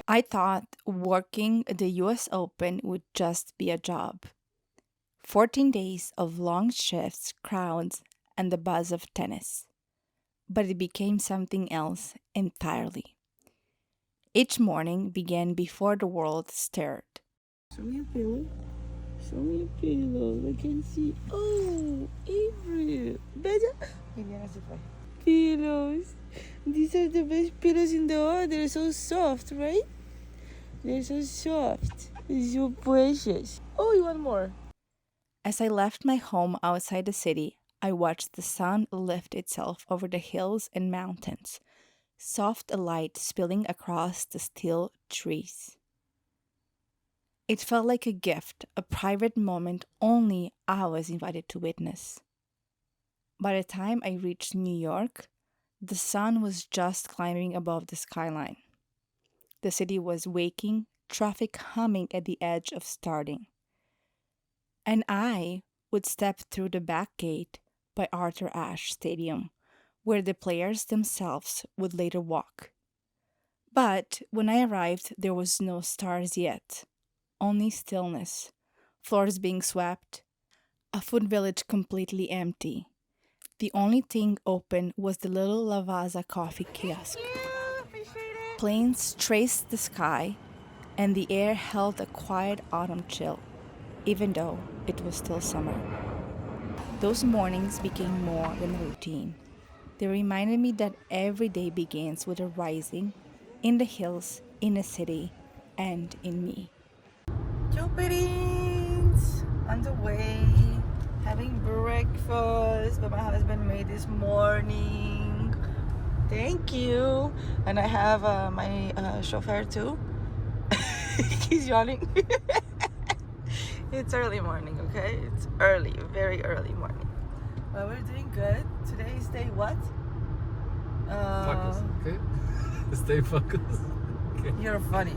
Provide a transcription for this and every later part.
I thought working the US Open would just be a job. 14 days of long shifts, crowds, and the buzz of tennis. But it became something else entirely. Each morning began before the world stirred. Show me a pillow. Show me a pillow. I can see. Oh, April. Better. Miljana se fue. Pillows. These are the best pillows in the world. They're so soft, right? They're so soft. So precious. Oh, you want more? As I left my home outside the city, I watched the sun lift itself over the hills and mountains, soft light spilling across the still trees. It felt like a gift, a private moment only I was invited to witness. By the time I reached New York, the sun was just climbing above the skyline. The city was waking, traffic humming at the edge of starting. And I would step through the back gate by Arthur Ashe Stadium, where the players themselves would later walk. But when I arrived, there was no stars yet, only stillness, floors being swept, a food village completely empty. The only thing open was the little Lavazza coffee kiosk. Planes traced the sky, and the air held a quiet autumn chill, even though it was still summer. Those mornings became more than a routine. They reminded me that every day begins with a rising in the hills, in the city, and in me. Jupitings on the way, having breakfast that my husband made this morning. Thank you. And I have my chauffeur too. He's yawning. It's early morning, okay? It's early, very early morning. But we're doing good. Today is day what? Focus, okay? Stay focused. Okay. You're funny.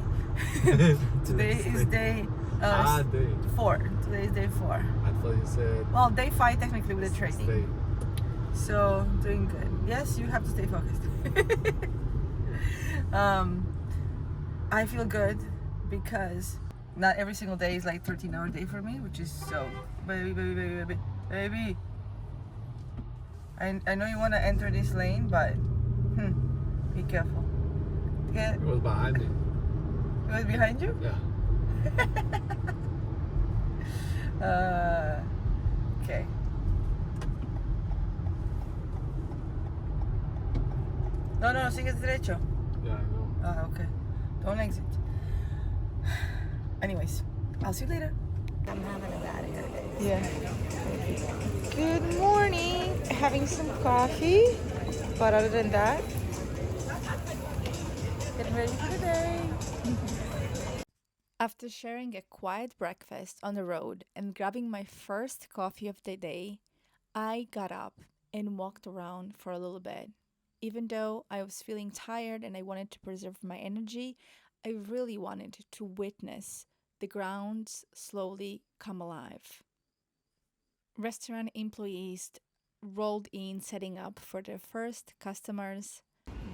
Today is day day. 4. Today is day 4. I thought you said. Well, day 5 technically with the training. Stay. So doing good. Yes, you have to stay focused. I feel good because not every single day is like 13-hour day for me, which is so baby. I know you want to enter this lane, but be careful. It was behind me. It was behind you? Yeah. Okay. No, sigues derecho. Yeah, I know. Okay. Don't exit. Anyways, I'll see you later. I'm having a bad hair. Yeah. Good morning. Having some coffee. But other than that, getting ready for the day. After sharing a quiet breakfast on the road and grabbing my first coffee of the day, I got up and walked around for a little bit. Even though I was feeling tired and I wanted to preserve my energy, I really wanted to witness the grounds slowly come alive. Restaurant employees rolled in setting up for their first customers,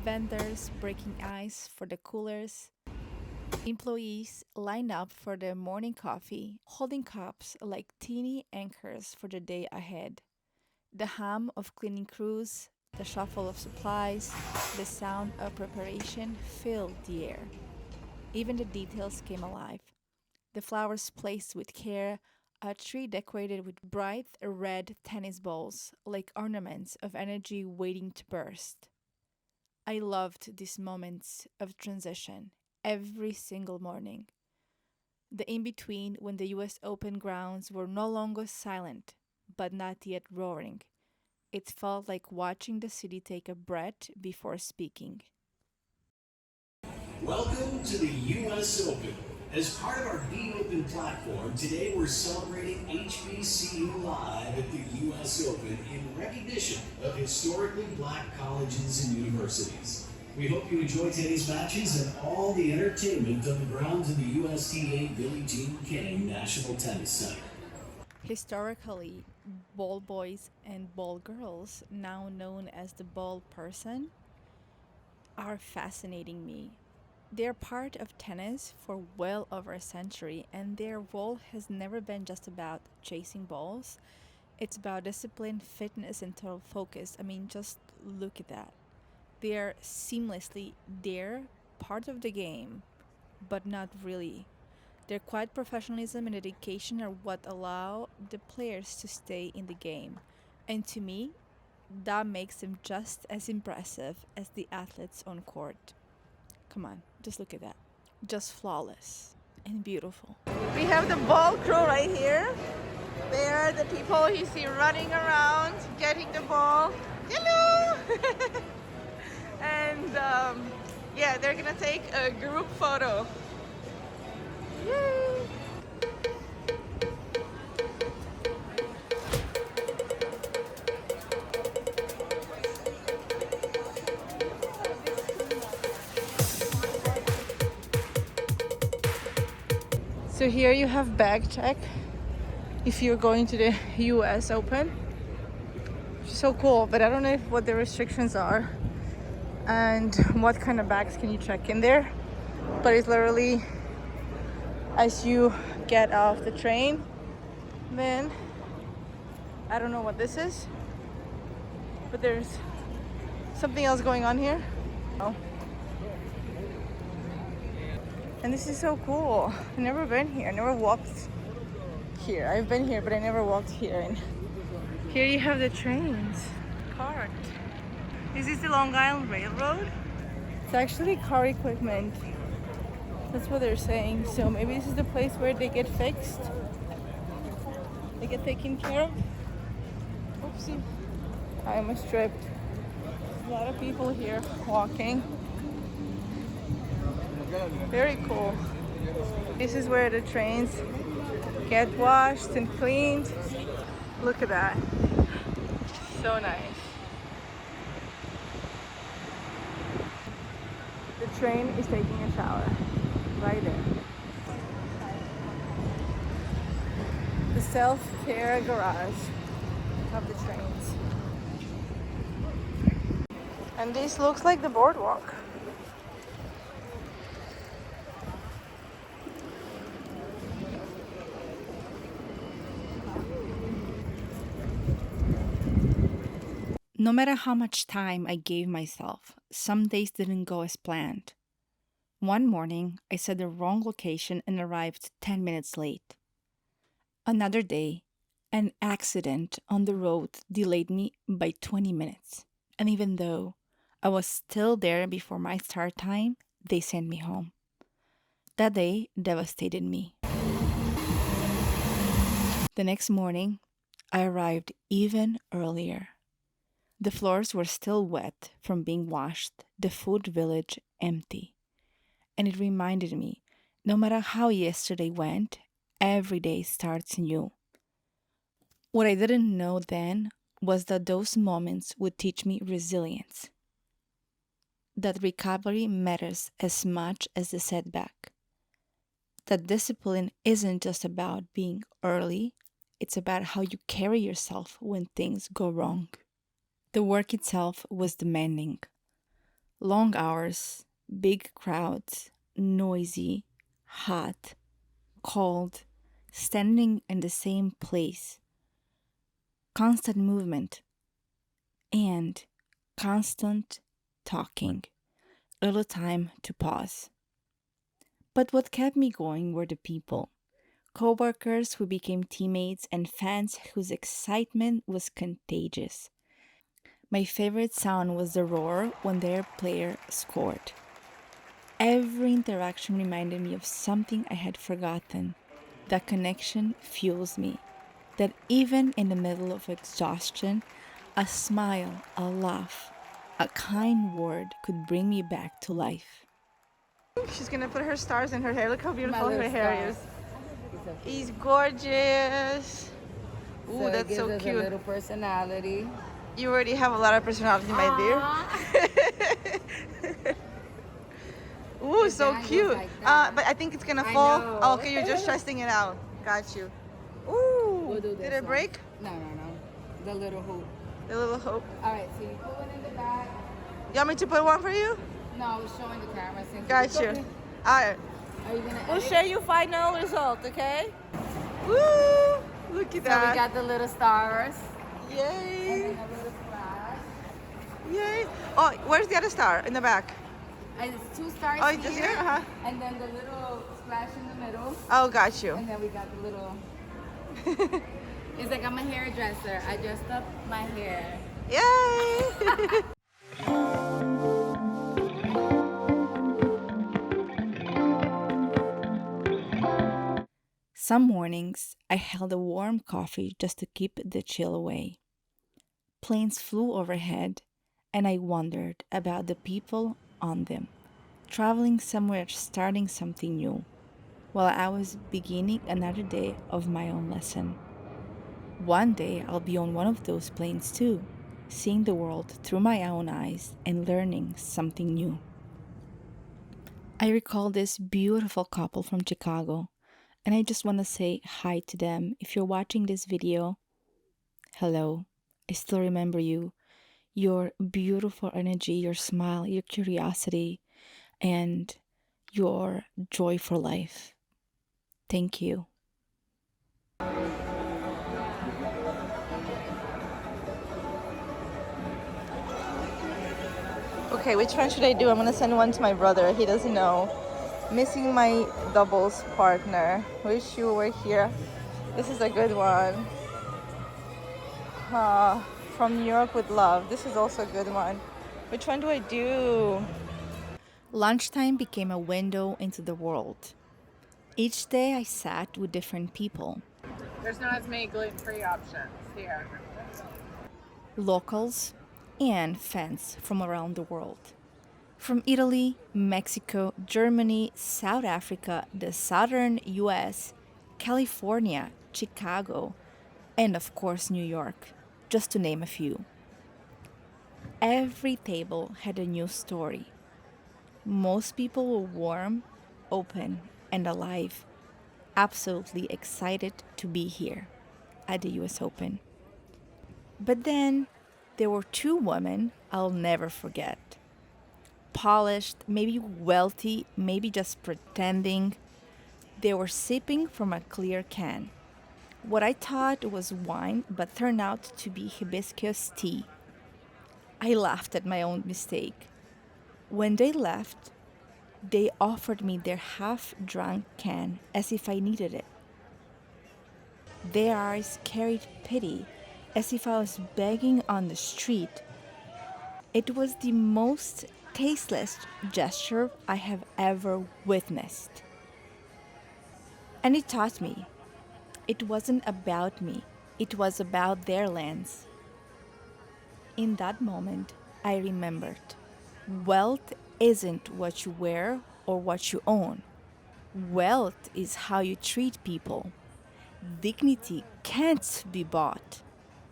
vendors breaking ice for the coolers, employees lined up for their morning coffee, holding cups like teeny anchors for the day ahead. The hum of cleaning crews, the shuffle of supplies, the sound of preparation filled the air. Even the details came alive. The flowers placed with care, a tree decorated with bright red tennis balls, like ornaments of energy waiting to burst. I loved these moments of transition every single morning. The in between when the US Open grounds were no longer silent, but not yet roaring. It felt like watching the city take a breath before speaking. Welcome to the US Open. As part of our Be Open platform, today we're celebrating HBCU Live at the US Open in recognition of historically black colleges and universities. We hope you enjoy today's matches and all the entertainment on the grounds of the USTA Billie Jean King National Tennis Center. Historically, ball boys and ball girls, now known as the ball person, are fascinating me. They're part of tennis for well over a century, and their role has never been just about chasing balls. It's about discipline, fitness, and total focus. I mean, just look at that. They're seamlessly there, part of the game, but not really. Their quiet professionalism and dedication are what allow the players to stay in the game. And to me, that makes them just as impressive as the athletes on court. Come on, just look at that. Just flawless and beautiful. We have the ball crew right here. They are the people you see running around, getting the ball. Hello! And yeah, they're gonna take a group photo. Yay! So here you have bag check if you're going to the US Open. So cool, but I don't know what the restrictions are and what kind of bags can you check in there. But it's literally as you get off the train, then I don't know what this is, but there's something else going on here. Oh. And this is so cool. I've never been here. I never walked here. I've been here, but I never walked here. And here you have the trains parked. This is the Long Island Railroad. It's actually car equipment. That's what they're saying. So maybe this is the place where they get fixed. They get taken care of. Oopsie. I almost tripped. A lot of people here walking. Very cool. This is where the trains get washed and cleaned. Look at that. So nice. The train is taking a shower right there. The self-care garage of the trains. And this looks like the boardwalk. No matter how much time I gave myself, some days didn't go as planned. One morning, I set the wrong location and arrived 10 minutes late. Another day, an accident on the road delayed me by 20 minutes. And even though I was still there before my start time, they sent me home. That day devastated me. The next morning, I arrived even earlier. The floors were still wet from being washed, the food village empty. And it reminded me, no matter how yesterday went, every day starts new. What I didn't know then was that those moments would teach me resilience. That recovery matters as much as the setback. That discipline isn't just about being early, it's about how you carry yourself when things go wrong. The work itself was demanding. Long hours, big crowds, noisy, hot, cold, standing in the same place. Constant movement and constant talking. Little time to pause. But what kept me going were the people. Co-workers who became teammates and fans whose excitement was contagious. My favorite sound was the roar when their player scored. Every interaction reminded me of something I had forgotten. That connection fuels me. That even in the middle of exhaustion, a smile, a laugh, a kind word could bring me back to life. She's gonna put her stars in her hair. Look how beautiful My her little hair star. is. He's gorgeous. Ooh, So that's it gives so us cute. a little personality. You already have a lot of personality, my dear. Ooh, The so dangles cute. like that. But I think it's gonna I fall. know. Oh, okay, you're just testing it out. Got you. Ooh, We'll do did this it one. break? No. The little hoop. The little hope. All right, so you put one in the back. You want me to put one for you? No, I was showing the camera since. Got you. Alright. Are you gonna? We'll edit? share your final result, okay? Woo! Look at So we that. got the little stars and Yay! then a little splash. Yay! Oh, where's the other star? In the back. And it's 2 stars Oh, here, just here? Uh-huh. and then the little splash in the middle, Oh, got you. and then we got the little. It's like I'm a hairdresser. I dressed up my hair. Yay! Some mornings, I held a warm coffee just to keep the chill away. Planes flew overhead, and I wondered about the people on them, traveling somewhere, starting something new, while I was beginning another day of my own lesson. One day, I'll be on one of those planes too, seeing the world through my own eyes and learning something new. I recall this beautiful couple from Chicago, and I just want to say hi to them. If you're watching this video, hello. I still remember you, your beautiful energy, your smile, your curiosity, and your joy for life. Thank you. Okay, which one should I do? I'm gonna send one to my brother. He doesn't know. Missing my doubles partner. Wish you were here. This is a good one. From New York with love. This is also a good one. Which one do I do? Lunchtime became a window into the world. Each day I sat with different people, There's not as many gluten-free options here. locals and fans from around the world. From Italy, Mexico, Germany, South Africa, the southern US, California, Chicago, and of course New York, just to name a few. Every table had a new story. Most people were warm, open, and alive, absolutely excited to be here at the US Open. But then there were 2 women I'll never forget. Polished, maybe wealthy, maybe just pretending. They were sipping from a clear can. What I thought was wine but turned out to be hibiscus tea. I laughed at my own mistake. When they left, they offered me their half-drunk can as if I needed it. Their eyes carried pity as if I was begging on the street. It was the most tasteless gesture I have ever witnessed. And it taught me, it wasn't about me, it was about their lands. In that moment, I remembered, wealth isn't what you wear or what you own. Wealth is how you treat people. Dignity can't be bought,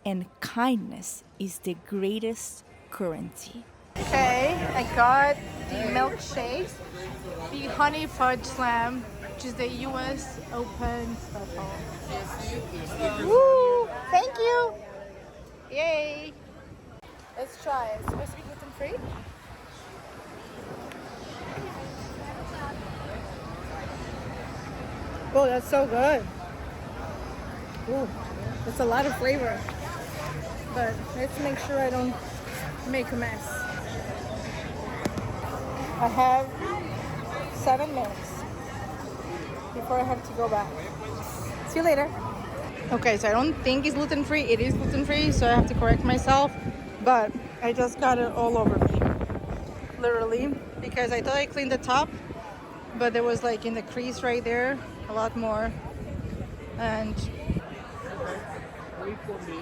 and kindness is the greatest currency. Okay, I got the milkshake, the honey fudge slam, which is the US Open special. Woo! Thank you! Yay! Let's try it. It's supposed to be gluten-free? Oh, that's so good. Ooh, it's a lot of flavor. But let's make sure I don't make a mess. I have 7 minutes before I have to go back. See you later. Okay, so I don't think it's gluten-free. It is gluten-free, so I have to correct myself. But I just got it all over me. Literally. Because I thought I cleaned the top, but there was like in the crease right there, a lot more. And Wait for me.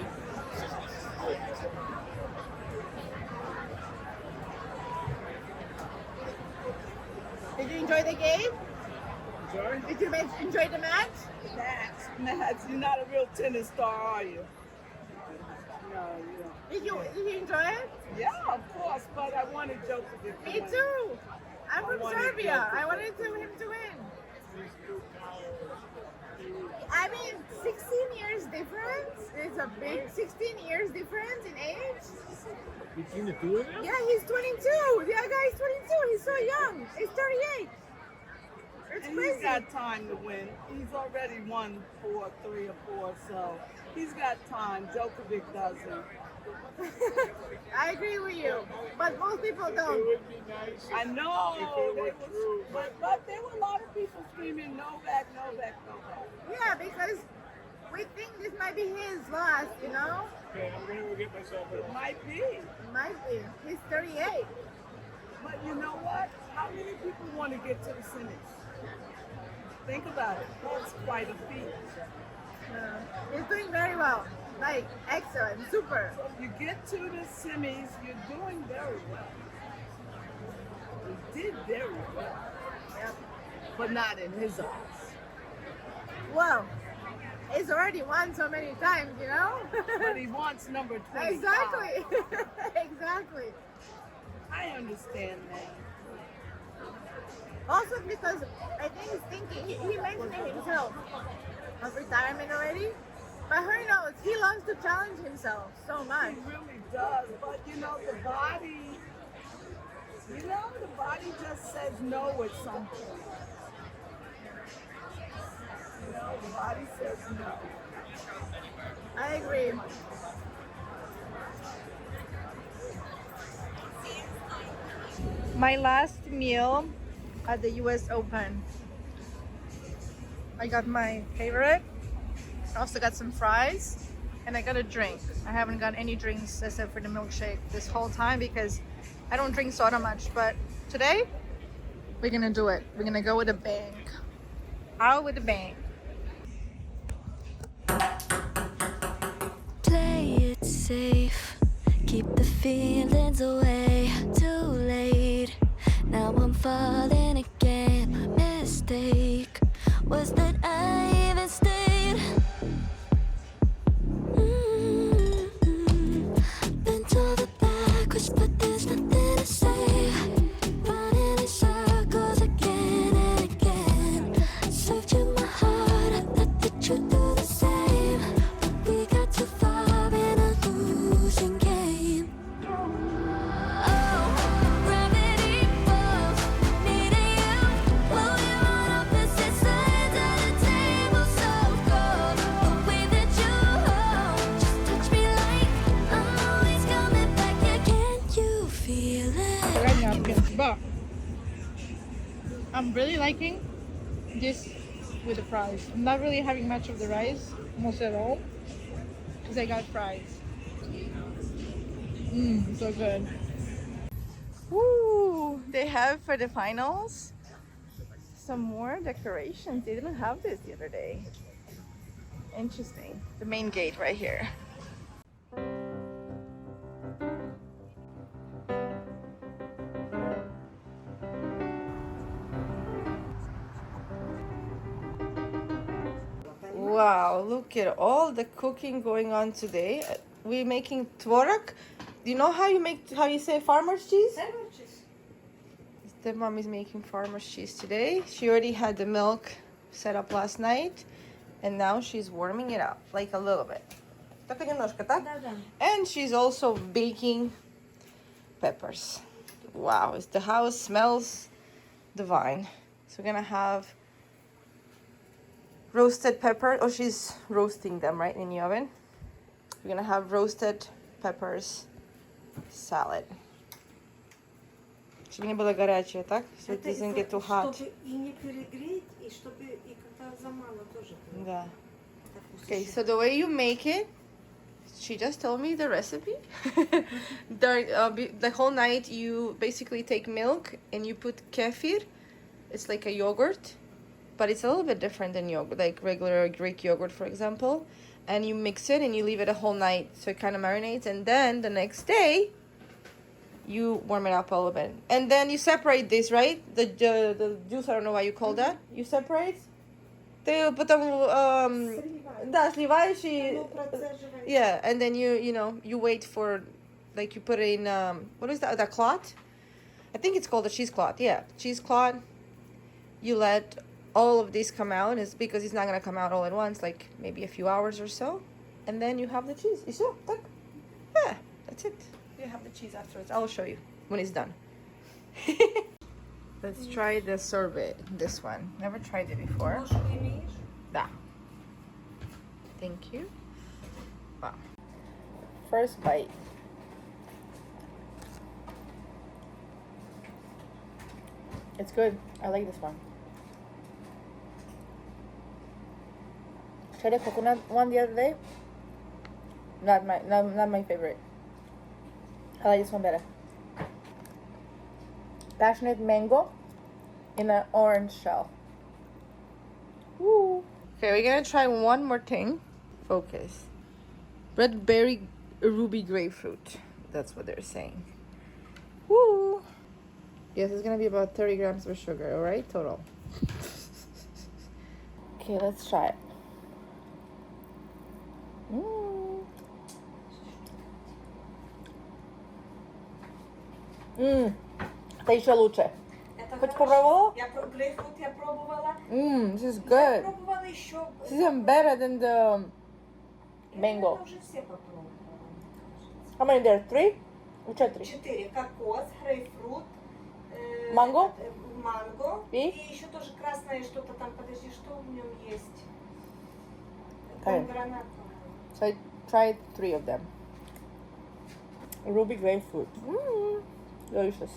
did you enjoy the game? Sorry? Did you enjoy the match? Max, you're not a real tennis star, are you? No, you don't. Did you enjoy it? Yeah, of course, but I wanted Joker to Me win. too. I'm I from wanted Serbia. Joker. I wanted him to win. I mean, 16 years difference is a big 16 years difference in age. Between the two of them? Yeah, he's 22. The other guy's 22. He's so young. He's 38. It's And crazy. he's got time to win. He's already won 3 or 4, so he's got time. Djokovic doesn't. I agree with you, but most people It don't. would be nice. I know. If it were They was- true, but there were a lot of people screaming, Novak, Novak, Novak. Yeah, because we think this might be his last, you know? Okay, I'm gonna go get myself It a. might be. Might be. He's 38. But you know what? How many people want to get to the semis? Think about it. That's quite a feat. He's doing very well. Like, excellent. Super. So if you get to the semis, you're doing very well. You did very well. Yep. But not in his eyes. Well, he's already won so many times, you know? But he wants number 25. Exactly. Exactly. I understand that. Also because I think he's thinking, he mentioned it himself, of retirement already. But who knows, he loves to challenge himself so much. He really does. But you know, the body just says no at some point. You know, the body says no. I agree. My last meal at the US Open. I got my favorite. I also got some fries and I got a drink. I haven't got any drinks except for the milkshake this whole time because I don't drink soda much, but today we're gonna do it. We're gonna go with a bang. Out with a bang. Play it safe, keep the feelings away. Too late, now I'm falling again. My mistake was that I even stayed. Been told the backwards, but there's nothing to say. Running in circles again and again. Served you my heart, I thought that you'd do the same. But we got too far in a losing game. Oh, gravity falls, needing you. Moving on opposite sides of the table, so cold. The way that you hold, just touch me like I'm always coming back. Yeah, can't you feel it? Red napkins, but I'm really liking this with the fries. I'm not really having much of the rice, almost at all, because I got fries. So good. Woo! They have for the finals some more decorations. They didn't have this the other day. Interesting. The main gate right here. Wow, look at all the cooking going on today. We're making tvorog. Do you know how you say farmer's cheese? Farmer's cheese. The mom is making farmer's cheese today. She already had the milk set up last night and now she's warming it up like a little bit. And she's also baking peppers. Wow, the house smells divine. So we're gonna have roasted pepper. Oh, she's roasting them right in the oven. We're gonna have roasted peppers salad. Чтобы не было горячее, так? So it doesn't get too hot. Чтобы и не перегреть, и чтобы и когда замало тоже. Да. Okay, so the way you make it, she just told me the recipe. The whole night you basically take milk and you put kefir. It's like a yogurt, but it's a little bit different than yogurt, like regular Greek yogurt, for example. And you mix it and you leave it a whole night so it kind of marinates. And then the next day, you warm it up a little bit. And then you separate this, right? The juice, I don't know why you call that. You separate. Ты потом да, сливаешь и yeah, and then you wait for, like, you put it in what is that, the cloth? I think it's called a cheesecloth. Yeah, cheesecloth. You let all of this come out, is because it's not gonna come out all at once, like maybe a few hours or so, and then you have the cheese. Yeah, that's it. Yeah, actually have the cheese afterwards. I'll show you when it's done. Let's try the sorbet. This one. Never tried it before. Da. Thank you. Wow. First bite. It's good. I like this one. Tried the coconut one the other day. Not my favorite. I like this one better. Passionate mango in an orange shell. Woo. Okay, we're gonna try one more thing. Focus. Red berry ruby grapefruit. That's what they're saying. Woo. Yes, it's gonna be about 30 grams of sugar, alright? Total. Okay, let's try it. Tastes luce. Хоть попробовала? Грейпфрут я пробовала. This is good. Пробовала еще. This is even better than the mango. Это уже все попробовала. How many there? 3? 4? 4. Кокос, грейпфрут. Манго? Манго. И? И еще тоже красное что-то там. Подожди, что в нем есть? Okay. Гранат. So I tried 3 of them. Ruby grapefruit. Delicious.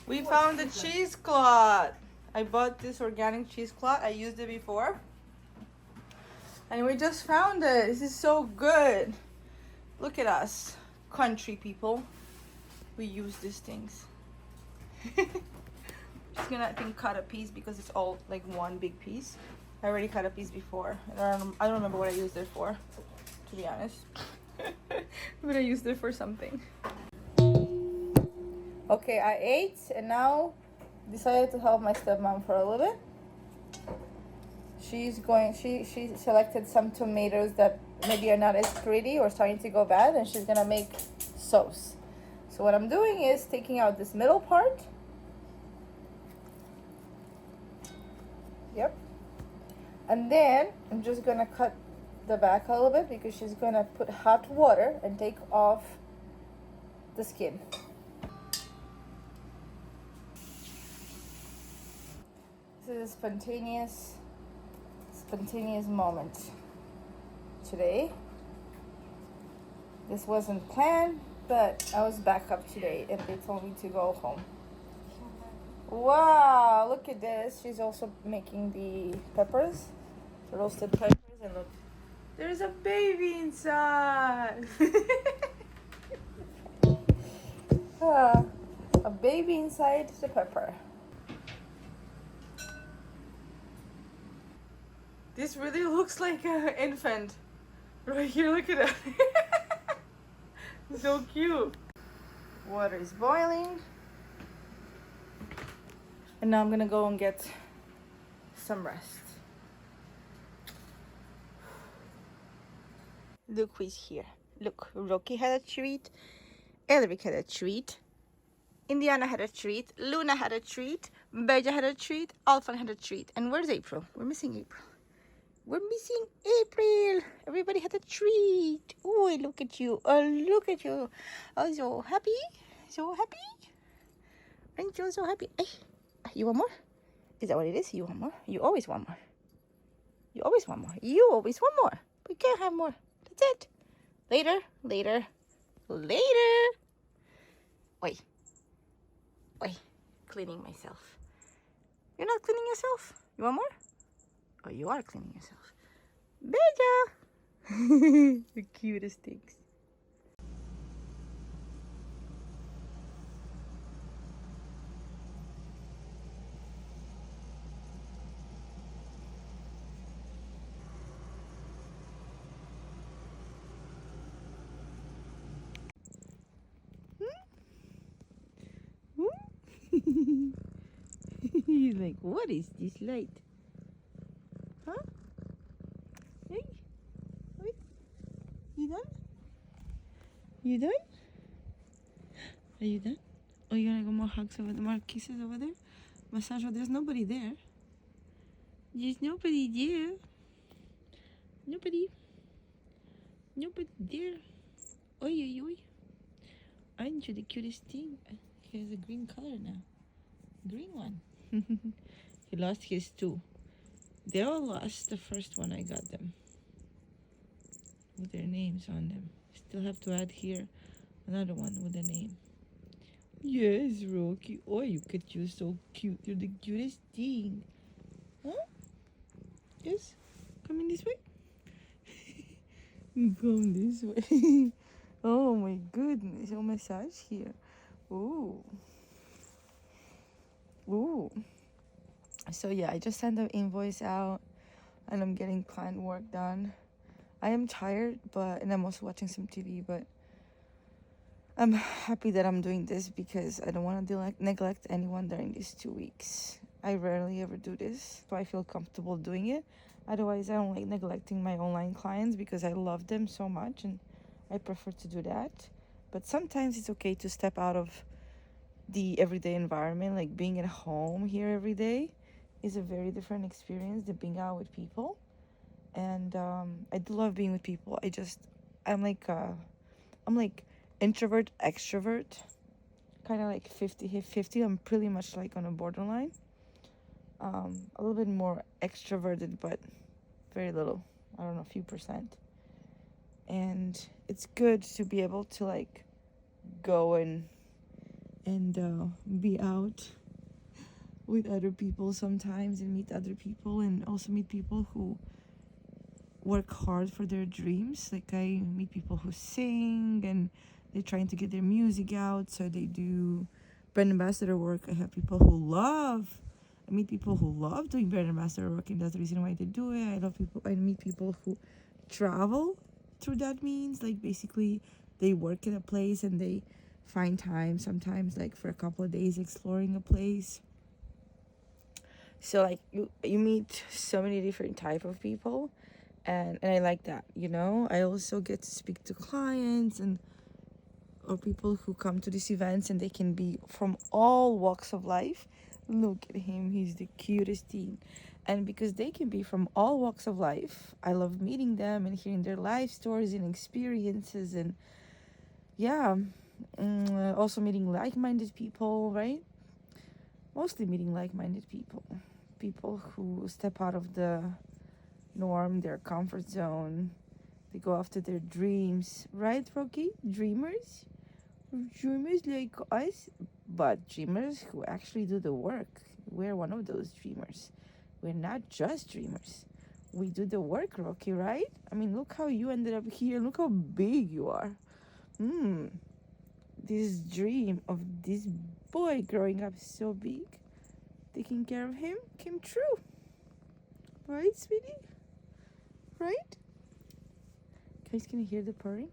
We found the cheesecloth. I bought this organic cheesecloth. I used it before. And we just found it. This is so good. Look at us, country people. We use these things. Just gonna, I think, cut a piece because it's all like one big piece. I already cut a piece before. I don't remember what I used it for, to be honest. But I used it for something. Okay, I ate and now decided to help my stepmom for a little bit. She selected some tomatoes that maybe are not as pretty or starting to go bad, and she's gonna make sauce. So what I'm doing is taking out this middle part. Yep. And then I'm just gonna cut the back a little bit because she's gonna put hot water and take off the skin. This is a spontaneous moment today. This wasn't planned, but I was back up today and they told me to go home. Wow, look at this. She's also making the peppers, the roasted peppers, and look, there's a baby inside. A baby inside the pepper. This really looks like an infant. Right here, look at it. So cute. Water is boiling. And now I'm gonna go and get some rest. Look who's here. Look, Rocky had a treat. Elric had a treat. Indiana had a treat. Luna had a treat. Beja had a treat. Alphan had a treat. And where's April? We're missing April. We're missing April. Everybody had a treat. Oh, look at you. Oh, look at you. Oh, so happy. So happy. Aren't you so happy? Hey, you want more? Is that what it is? You want more? You always want more. You always want more. You always want more. We can't have more. That's it. Later, later, later. Oi. Oi. Cleaning myself. You're not cleaning yourself? You want more? Oh, you are cleaning yourself. Beja! The cutest things. He's like, what is this light? Huh? Hey, wait. You done? You done? Are you done? Oh, you're gonna go more hugs over there, more kisses over there? Massage over there's nobody there. There's nobody there. Nobody. Nobody there. Oi, oi, oi. Aren't you the cutest thing? He has a green color now. Green one. He lost his too. They all lost the first one I got them. With their names on them. Still have to add here another one with a name. Yes, Rocky. Oh, you could. You're so cute. You're the cutest thing. Huh? Yes? Coming this way? Come this way. Oh my goodness. Oh, massage here. Ooh. Ooh. So yeah, I just sent the invoice out and I'm getting client work done. I am tired, and I'm also watching some TV, but I'm happy that I'm doing this because I don't want to neglect anyone during these 2 weeks. I rarely ever do this, so I feel comfortable doing it. Otherwise, I don't like neglecting my online clients because I love them so much and I prefer to do that. But sometimes it's okay to step out of the everyday environment, like being at home here every day is a very different experience than being out with people. And I do love being with people. I'm like introvert, extrovert, kind of like 50-50. I'm pretty much like on a borderline. A little bit more extroverted, but very little. I don't know, a few percent. And it's good to be able to like go and be out with other people sometimes and meet other people, and also meet people who work hard for their dreams. Like I meet people who sing and they're trying to get their music out, so they do brand ambassador work. I meet people who love doing brand ambassador work, and that's the reason why they do it. I meet people who travel through that means. Like basically they work in a place and they find time sometimes like for a couple of days exploring a place. So like you meet so many different type of people, and I like that, you know. I also get to speak to clients or people who come to these events, and they can be from all walks of life. Look at him, he's the cutest thing. And because they can be from all walks of life, I love meeting them and hearing their life stories and experiences, and yeah, also meeting like-minded people, right? Mostly meeting like-minded people who step out of the norm, their comfort zone. They go after their dreams, right, Rocky? Dreamers like us, but dreamers who actually do the work. We're one of those dreamers. We're not just dreamers. We do the work, Rocky, right? I mean, look how you ended up here. Look how big you are. This dream of this boy growing up so big, taking care of him, came true. Right, sweetie? Right? Guys, can you hear the purring?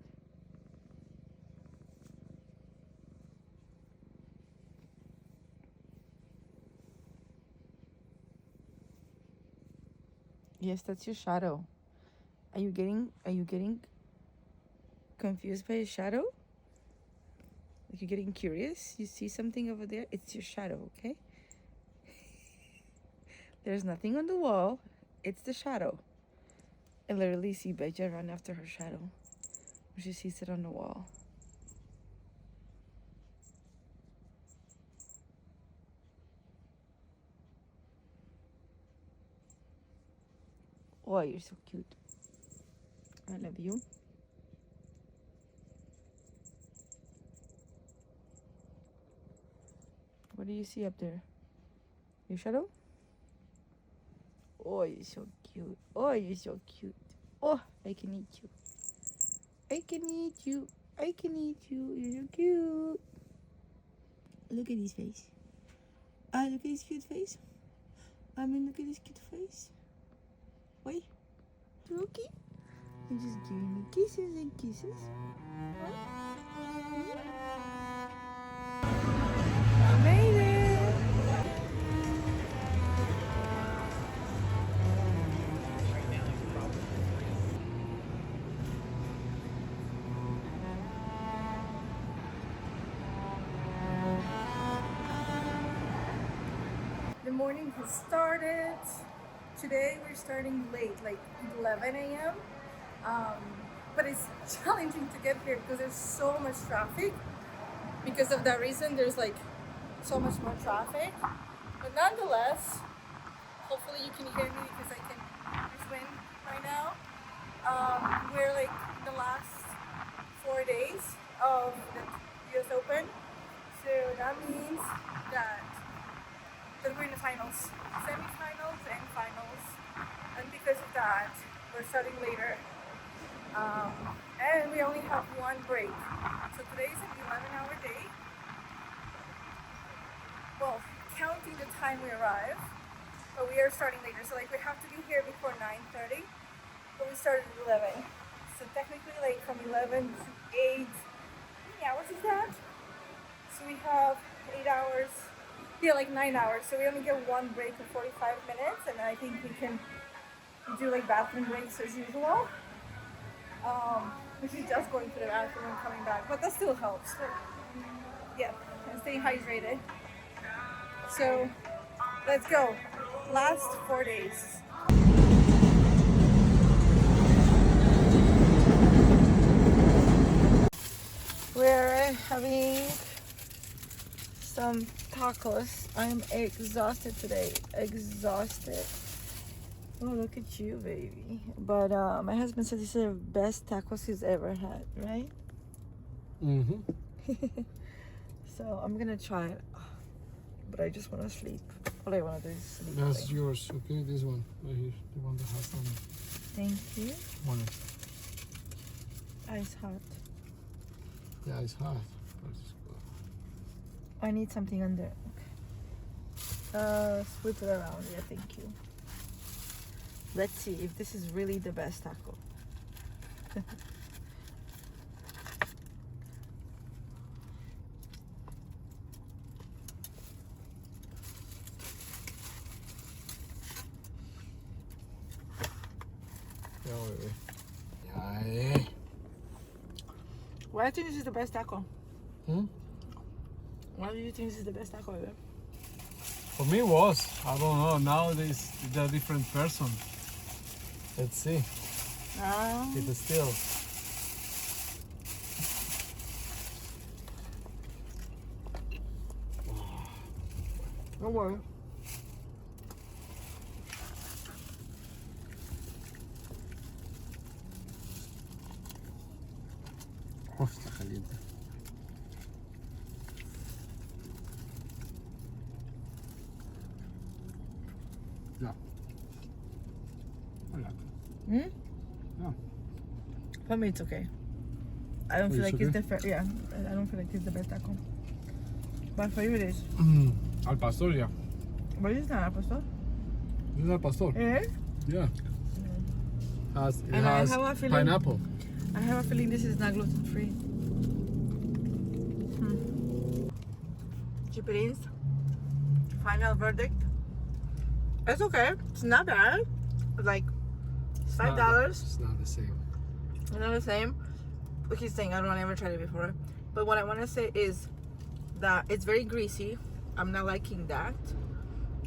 Yes, that's your shadow. Are you getting confused by a shadow? Like you're getting curious? You see something over there? It's your shadow, okay? There's nothing on the wall. It's the shadow. I literally see Beja run after her shadow. She sees it on the wall. Oh, you're so cute. I love you. What do you see up there? Your shadow? Oh, you're so cute. Oh, you're so cute. Oh, I can eat you. I can eat you. I can eat you. You're so cute. Look at his face. Look at his cute face. Look at his cute face. Wait. Rookie? You're just giving me kisses and kisses. I made it. The morning has started. Today we're starting late, like 11 a.m. But it's challenging to get here because there's so much traffic. because of that reason, there's like so much more traffic. But nonetheless, hopefully you can hear me because I can swim right now. We're like the last 4 days of the US Open. So that means that we're in the finals, semifinals and finals. And because of that, we're starting later. And we only have one break. So today's an 11-hour day. Well, counting the time we arrive, but we are starting later. So like we have to be here before 9:30, but we started at 11. So technically like from 11 to 8, how many hours is that? So we have 8 hours, yeah, like 9 hours. So we only get one break of 45 minutes, and I think we can do like bathroom breaks as usual. Which is just going to the bathroom and coming back, but that still helps. So, yeah, and staying hydrated. So let's go. Last 4 days. We're having some tacos. I'm exhausted today. Exhausted. Oh, look at you, baby. But my husband said these are the best tacos he's ever had, right? Mm-hmm. So I'm gonna try it. But I just want to sleep. All I want to do is sleep. That's yours, okay? This one right here, the one that has on it. Thank you. Monic. Ice hot. Yeah, it's hot. But it's good. I need something under. Okay. Sweep it around. Yeah, thank you. Let's see if this is really the best taco. Yeah, baby. Yeah, Why do you think this is the best taco? Hmm? Why do you think this is the best taco ever? For me, it was. I don't know. Now it's a different person. Let's see. If it's still. Don't worry. Oh, está caliente. Yeah. I like it. Hmm? Yeah. For me, it's okay. I don't Oh, feel it's like it's okay? different. Yeah, I don't feel like it's the best taco. But for you, it is. Al pastor, yeah. But it's not, Pastor. This is al pastor. Eh? Yeah. It And I has have a feeling- pineapple. I have a feeling this is not gluten-free. Chipirins. Final verdict. It's okay. It's not bad. Like It's $5. not- It's not the same. It's not the same. But he's saying I don't ever tried it before. But what I want to say is that it's very greasy. I'm not liking that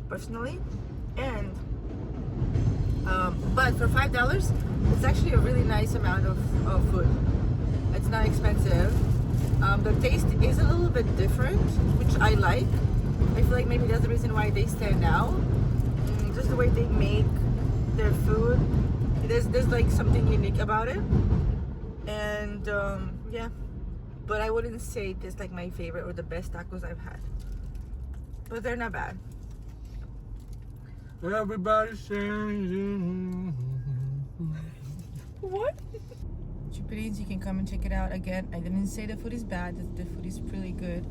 personally. And but for $5, it's actually a really nice amount of food. It's not expensive. The taste is a little bit different, which I like. I feel like maybe that's the reason why they stand out. Just the way they make their food. There's like something unique about it. And yeah, but I wouldn't say this like my favorite or the best tacos I've had. But they're not bad. Everybody's saying. What? Chipirins, you can come and check it out. Again, I didn't say the food is bad. The food is really good.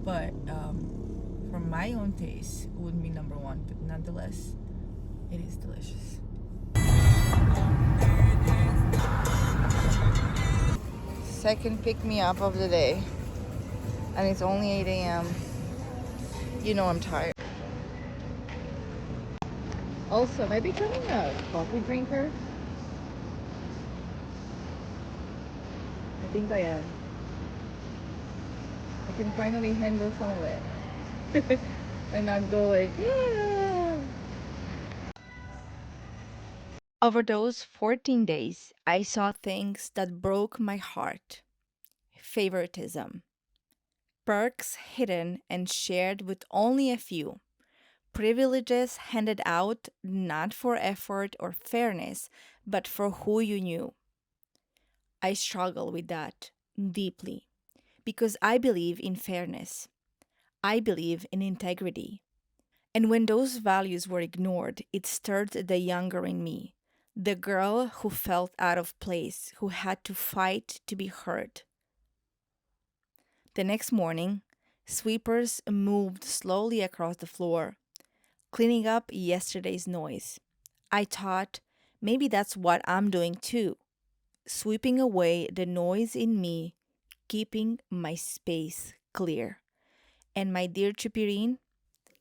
But for my own taste, it wouldn't be number one. But nonetheless, it is delicious. Second pick-me-up of the day. And it's only 8 a.m. You know I'm tired. Also, am I becoming a coffee drinker? I think I am. I can finally handle some of it. And not go like, yeah. Over those 14 days, I saw things that broke my heart. Favoritism. perks hidden and shared with only a few, privileges handed out not for effort or fairness, but for who you knew. I struggle with that deeply because I believe in fairness. I believe in integrity. And when those values were ignored, it stirred the younger in me, the girl who felt out of place, who had to fight to be heard. The next morning, sweepers moved slowly across the floor, cleaning up yesterday's noise. I thought maybe that's what I'm doing too, sweeping away the noise in me, keeping my space clear. And my dear Chupirin,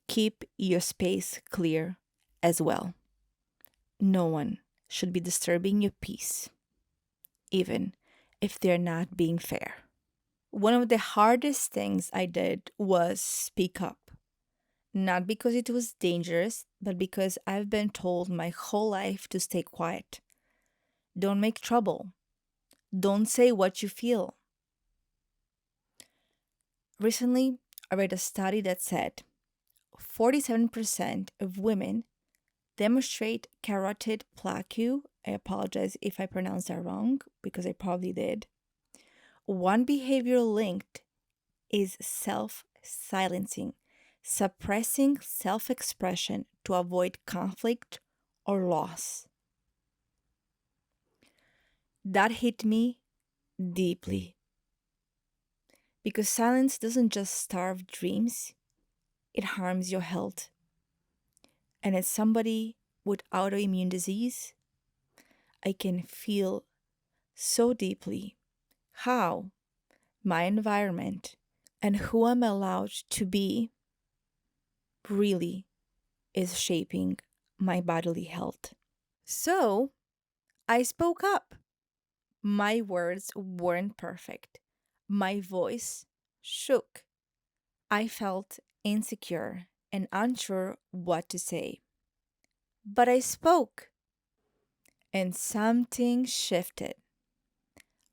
keep your space clear as well. No one should be disturbing your peace, even if they're not being fair. One of the hardest things I did was speak up. Not because it was dangerous, but because I've been told my whole life to stay quiet. Don't make trouble. Don't say what you feel. Recently, I read a study that said 47% of women demonstrate carotid plaque. I apologize if I pronounced that wrong, because I probably did. One behavior linked is self-silencing, suppressing self-expression to avoid conflict or loss. That hit me deeply. Because silence doesn't just starve dreams, it harms your health. And as somebody with autoimmune disease, I can feel so deeply how my environment and who I'm allowed to be really is shaping my bodily health. So I spoke up. My words weren't perfect. My voice shook. I felt insecure and unsure what to say. But I spoke, and something shifted.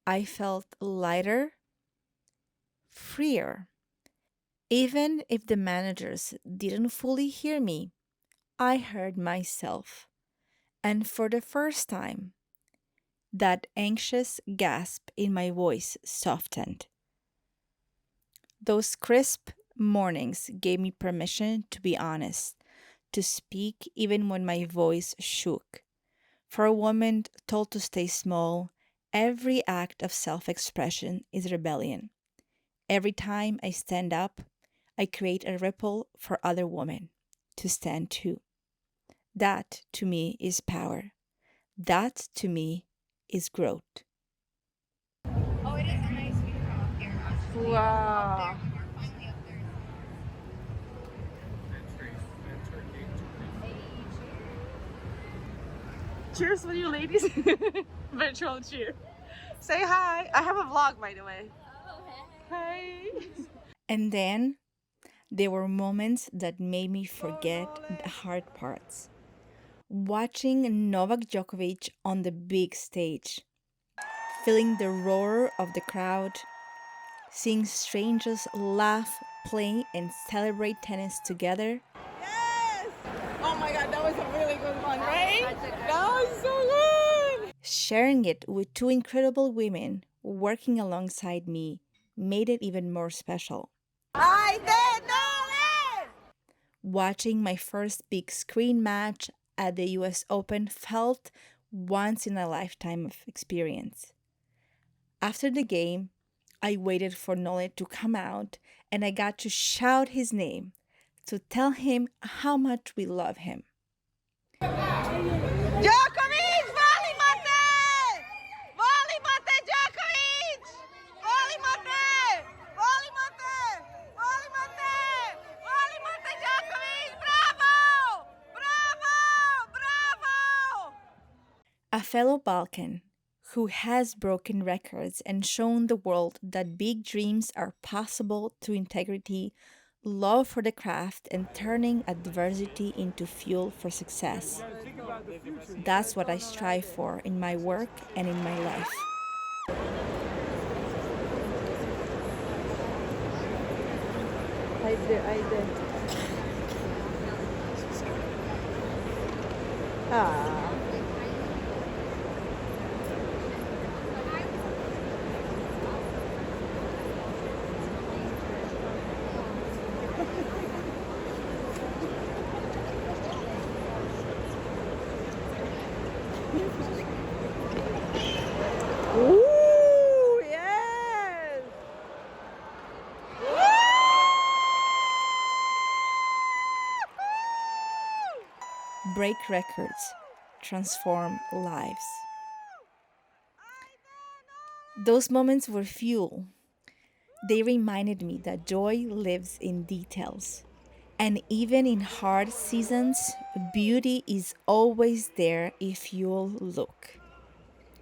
I felt lighter, freer. Even if the managers didn't fully hear me, I heard myself. And for the first time, that anxious gasp in my voice softened. Those crisp mornings gave me permission to be honest, to speak even when my voice shook. For a woman told to stay small, every act of self-expression is rebellion. Every time I stand up, I create a ripple for other women to stand too. That, to me, is power. That, to me, is growth. Oh, it is a nice view out here, actually. Wow. Cheers for you ladies. Virtual cheer. Say hi. I have a vlog, by the way. Oh, Hey. And then there were moments that made me forget the hard parts. Watching Novak Djokovic on the big stage, feeling the roar of the crowd, seeing strangers laugh, play, and celebrate tennis together. Yes! Oh my god, that was a really good one, right? That was so good! Sharing it with two incredible women working alongside me made it even more special. I did Nole! Watching my first big screen match at the US Open felt once in a lifetime of experience. After the game, I waited for Nole to come out and I got to shout his name to tell him how much we love him. Djokovic, voli mate! Voli mate, Djokovic! Voli mate! Voli mate! Voli mate! Voli mate, Djokovic! Bravo! Bravo! Bravo! A fellow Balkan who has broken records and shown the world that big dreams are possible through integrity, love for the craft, and turning adversity into fuel for success. That's what I strive for in my work and in my life. Haydi haydi. Aa. Ooh, yes! Break records, transform lives. Those moments were fuel. They reminded me that joy lives in details. And even in hard seasons, beauty is always there if you'll look.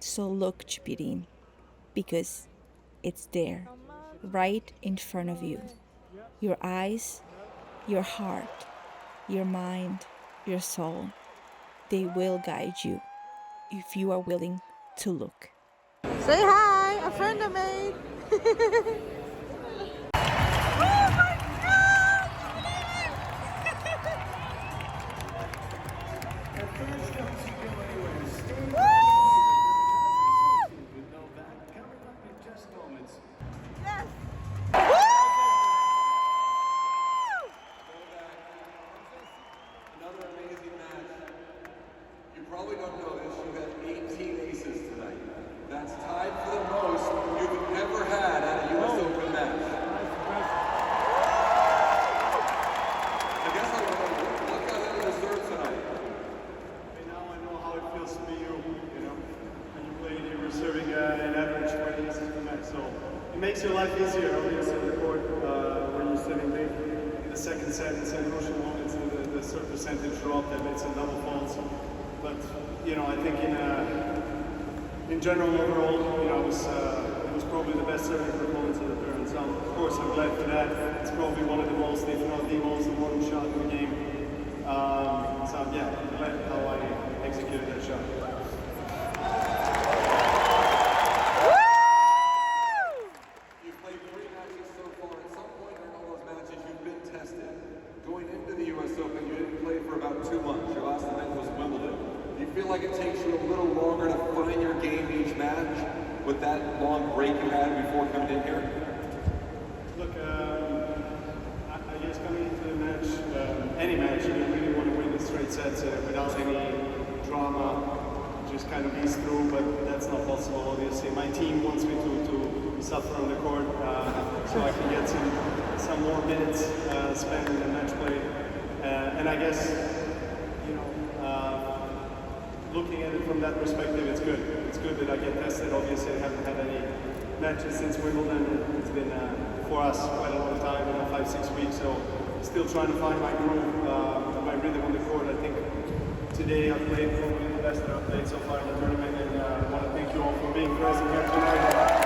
So look, Chupirin, because it's there, right in front of you. Your eyes, your heart, your mind, your soul, they will guide you if you are willing to look. Say hi, a friend I made. Another amazing match. You probably don't know this, you had 18 aces tonight. That's tied for the most you've ever had at a US Open match. I guess I don't know, what got into the serve tonight? Now I know how it feels to be you, when you play, you were serving an average 20 aces per match, so it makes your life easier on the other court when you're sitting big. In the second set, in some crucial moments, the serve percentage dropped, and made some double faults. But I think in general, overall, it was probably the best serving performance of the tournament. So of course I'm glad for that. It's probably one of the most, if not the most important shot in the game. So yeah, I'm glad how I executed that shot. You've played 3 matches so far. At some point in all those matches, you've been tested. Going into the US Open, you didn't play for about 2 months. Your last event was Wimbledon. Do you feel like it takes you a little longer to find your game each match with that long break you had before coming in here? Look, I guess coming into the match, any match, you really want to win the straight sets without any drama, just kind of ease through, but that's not possible, obviously. My team wants me to suffer on the court so I can get some more minutes spent in the match play. And I guess, looking at it from that perspective, it's good. It's good that I get tested. Obviously, I haven't had any matches since Wimbledon. It's been, for us, quite a long time, 5-6 weeks. So, still trying to find my groove, my rhythm on the court. I think today I played probably the best that I've played so far in the tournament. And I want to thank you all for being present here tonight.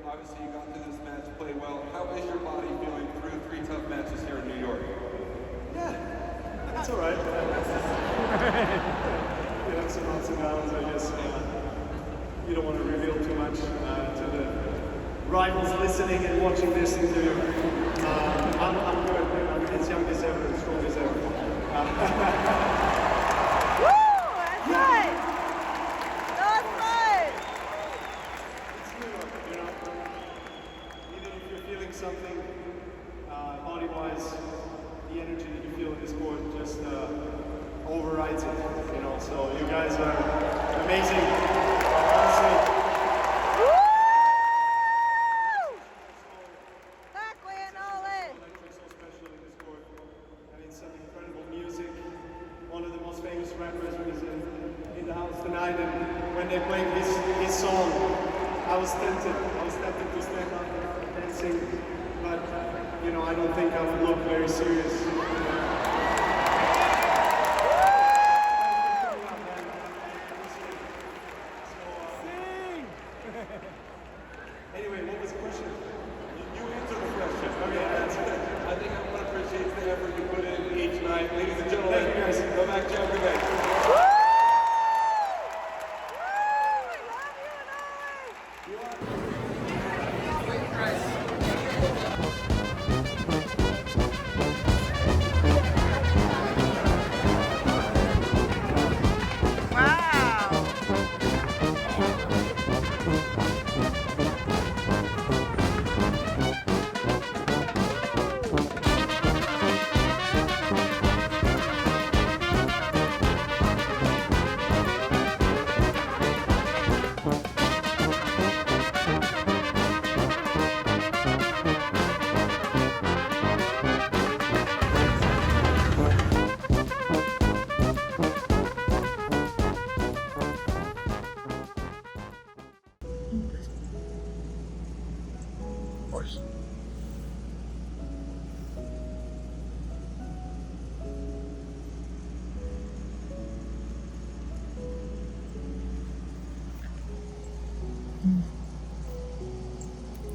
Obviously, you got through this match, play well. How is your body feeling through 3 tough matches here in New York? Yeah, that's all right. You have some ups and downs, I guess. You don't want to reveal too much to the rivals listening and watching this interview. I'm good. I'm as young as ever, as strong as ever. Woo! That's right! That's right! Even if you're feeling something body-wise, the energy that you feel in this sport just overrides it, So you guys are amazing, honestly. So special in this sport. I mean, some incredible music. One of the most famous rappers was in the house tonight, and when they played his song, I was tempted to stand up and dancing, but I don't think I would look very serious. Anyway, what was the question? You answered the question. Okay, I think everyone appreciates the effort you put in each All right, ladies and gentlemen, thank you guys. Go back, Joe. Good day.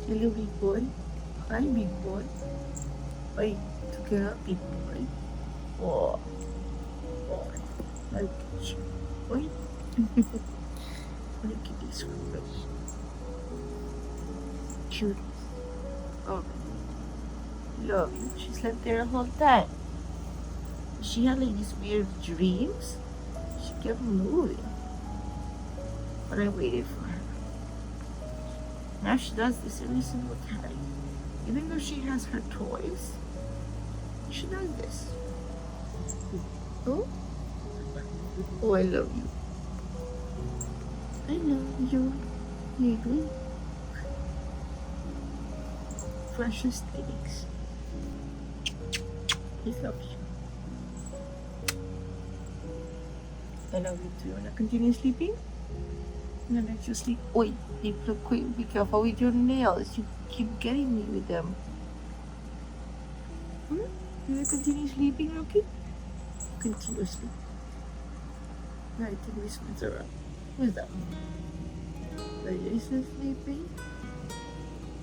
Hello, big boy. Hi, big boy. Wait, took up, big boy. Oh, look at you. Wait. Look at this one. Cute. Oh, love you. She slept there the whole time. She had like these weird dreams. She kept moving. But I waited for her. Now she does this every single time. Even though she has her toys, she does this. Oh? Oh, I love you. I love you. Baby. Precious things. I love you. I love you too. You wanna continue sleeping? I'm gonna let you sleep. Wait, look, quick, be careful with your nails. You keep getting me with them. You wanna continue sleeping, Rocky? Continue sleeping. Alright, take this one's around. What's that? Is it sleeping?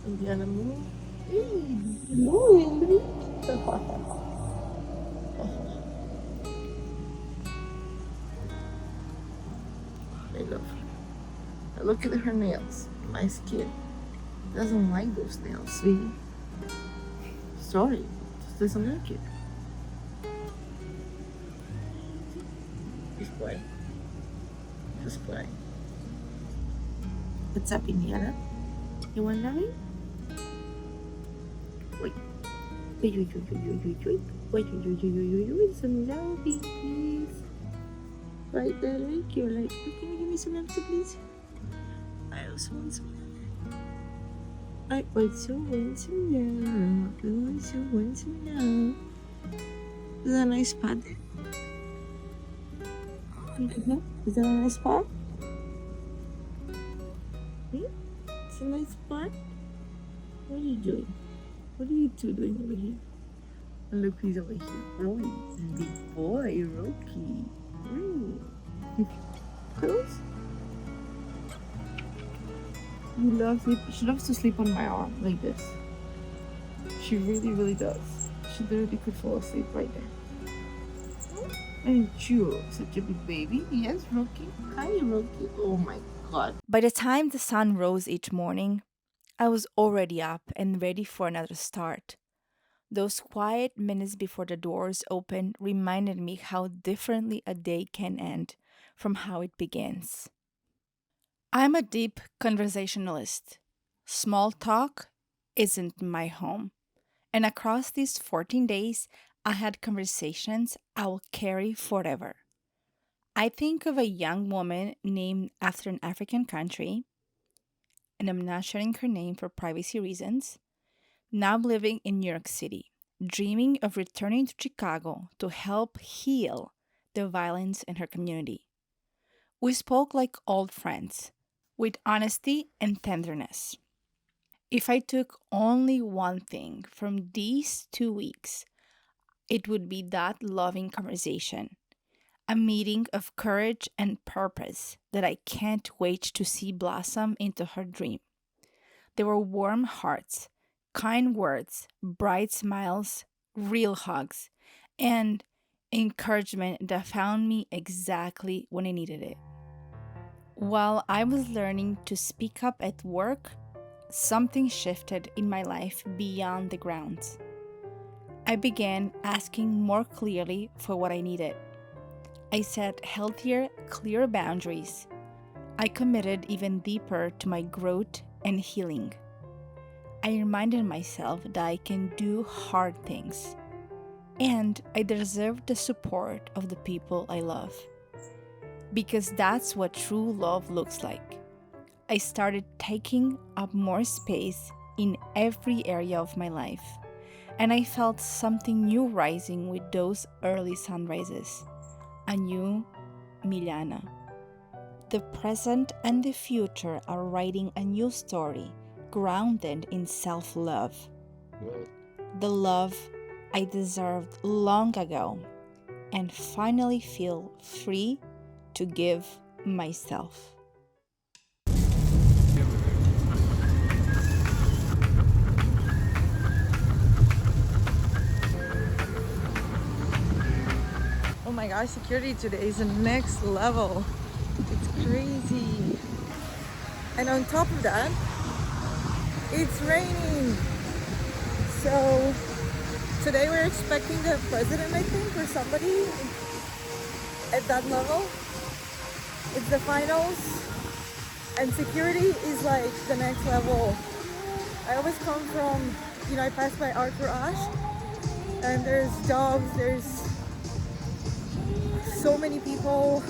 Miljana, move. Hey, move. I love her. Now look at her nails. My skin doesn't like those nails, sweetie. Sorry, just doesn't like it. Just play. Just play. What's up, Miljana? You want nothing? Wait. Wait. Wait. Some love, please. Right there, like you're like, can you give me some answer, please? I also want some. I also want some love. I also want some love. Is that a nice spot? Is that a nice spot? It's a nice spot. What are you doing? What are you two doing over here? Look, he's over here. Oh, he's a big boy, Rocky. Close. You love sleep. She loves to sleep on my arm like this. She really, really does. She literally could fall asleep right there. And you, such a big baby. Yes, Rocky. Hi, Rocky. Oh my God. By the time the sun rose each morning, I was already up and ready for another start. Those quiet minutes before the doors opened reminded me how differently a day can end from how it begins. I'm a deep conversationalist. Small talk isn't my home. And across these 14 days, I had conversations I will carry forever. I think of a young woman named after an African country, and I'm not sharing her name for privacy reasons, now living in New York City, dreaming of returning to Chicago to help heal the violence in her community. We spoke like old friends, with honesty and tenderness. If I took only one thing from these 2 weeks, it would be that loving conversation, a meeting of courage and purpose that I can't wait to see blossom into her dream. There were warm hearts, kind words, bright smiles, real hugs, and Encouragement that found me exactly when I needed it. While I was learning to speak up at work, something shifted in my life beyond the grounds. I began asking more clearly for what I needed. I set healthier, clear boundaries. I committed even deeper to my growth and healing. I reminded myself that I can do hard things, and I deserve the support of the people I love. Because that's what true love looks like. I started taking up more space in every area of my life, and I felt something new rising with those early sunrises. A new Miljana. The present and the future are writing a new story, grounded in self-love. The love I deserved long ago, and finally feel free to give myself. Oh my gosh, security today is the next level. It's crazy. And on top of that, it's raining. So today we're expecting the president, I think, or somebody at that level. It's the finals, and security is like the next level. I always come from, I pass by Arthur Ashe, and there's dogs, there's so many people.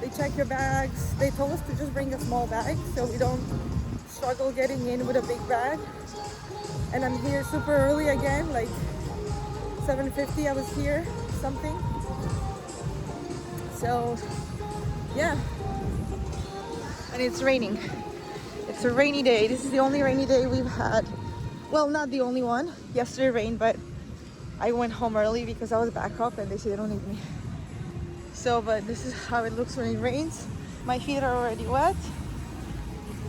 They check your bags. They told us to just bring a small bag so we don't struggle getting in with a big bag. And I'm here super early again, like 7:50 I was here, something. So yeah, and it's raining. It's a rainy day. This is the only rainy day we've had. Well, not the only one. Yesterday rained, but I went home early because I was back up and they said they don't need me. So, but this is how it looks when it rains. My feet are already wet.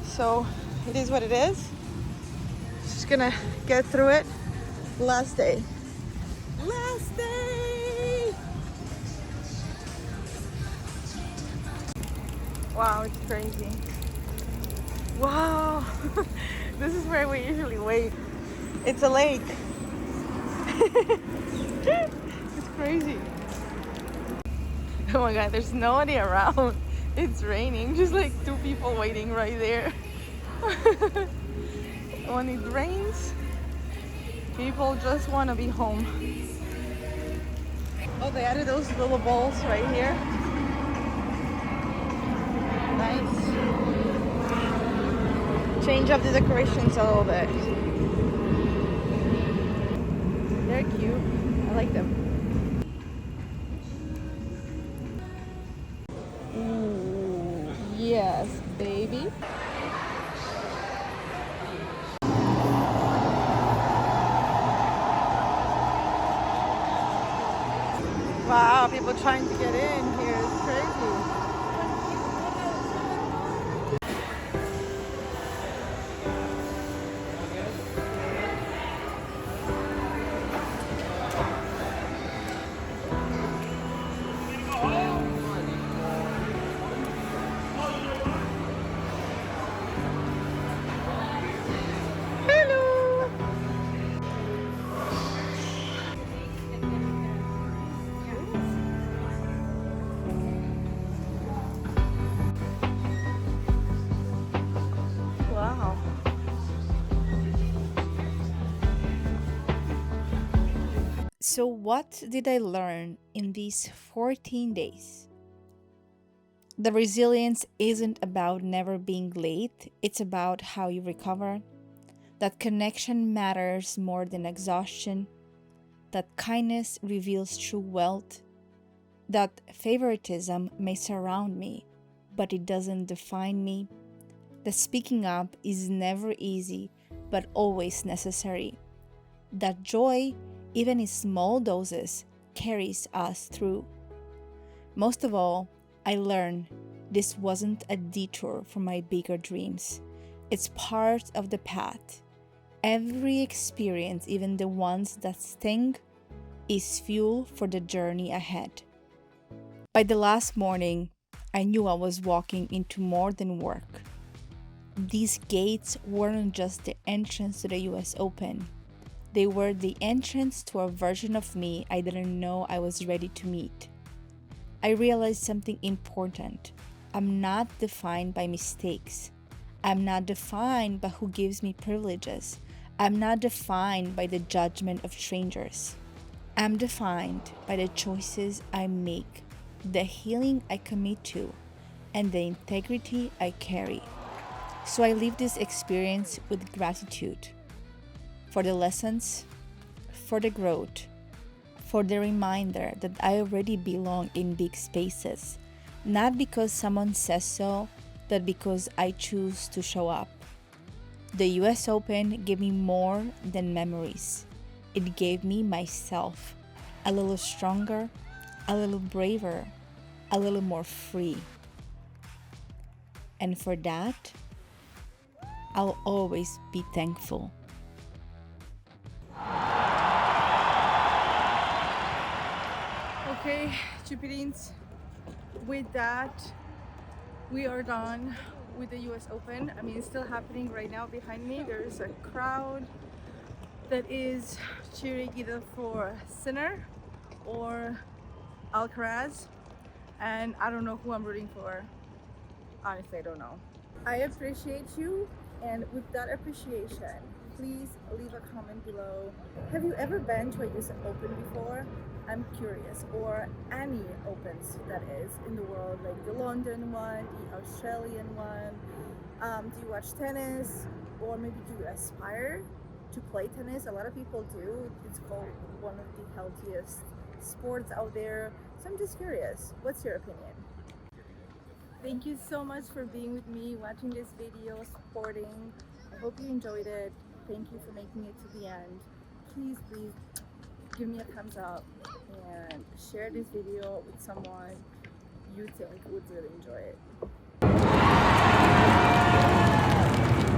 So it is what it is. Just gonna get through it. Last day. Last day! Wow, it's crazy. Wow! This is where we usually wait. It's a lake. It's crazy. Oh my god, there's nobody around. It's raining, just like two people waiting right there. When it rains, people just want to be home. Oh, they added those little balls right here. Nice. Change up the decorations a little bit. They're cute. I like them. Ooh, yes, baby. Wow, people trying to get in here. It's crazy. Wow. So, what did I learn in these 14 days? The resilience isn't about never being late, it's about how you recover. That connection matters more than exhaustion. That kindness reveals true wealth. That favoritism may surround me, but it doesn't define me. That speaking up is never easy, but always necessary. That joy, even in small doses, carries us through. Most of all, I learned this wasn't a detour for my bigger dreams. It's part of the path. Every experience, even the ones that sting, is fuel for the journey ahead. By the last morning, I knew I was walking into more than work. These gates weren't just the entrance to the US Open. They were the entrance to a version of me I didn't know I was ready to meet. I realized something important. I'm not defined by mistakes. I'm not defined by who gives me privileges. I'm not defined by the judgment of strangers. I'm defined by the choices I make, the healing I commit to, and the integrity I carry. So I live this experience with gratitude for the lessons, for the growth, for the reminder that I already belong in big spaces, not because someone says so, but because I choose to show up. The US Open gave me more than memories. It gave me myself, a little stronger, a little braver, a little more free. And for that, I'll always be thankful. Okay, Jupitines, with that, we are done with the US Open. I mean, it's still happening right now behind me. There's a crowd that is cheering either for Sinner or Alcaraz, and I don't know who I'm rooting for. Honestly, I don't know. I appreciate you, and with that appreciation, please leave a comment below. Have you ever been to a US Open before? I'm curious, or any Opens that is in the world, like the London one, the Australian one. Do you watch tennis, or maybe do you aspire to play tennis? A lot of people do. It's called one of the healthiest sports out there. So I'm just curious, what's your opinion? Thank you so much for being with me, watching this video, supporting. I hope you enjoyed it. Thank you for making it to the end. Please give me a thumbs up and share this video with someone you think would really enjoy it.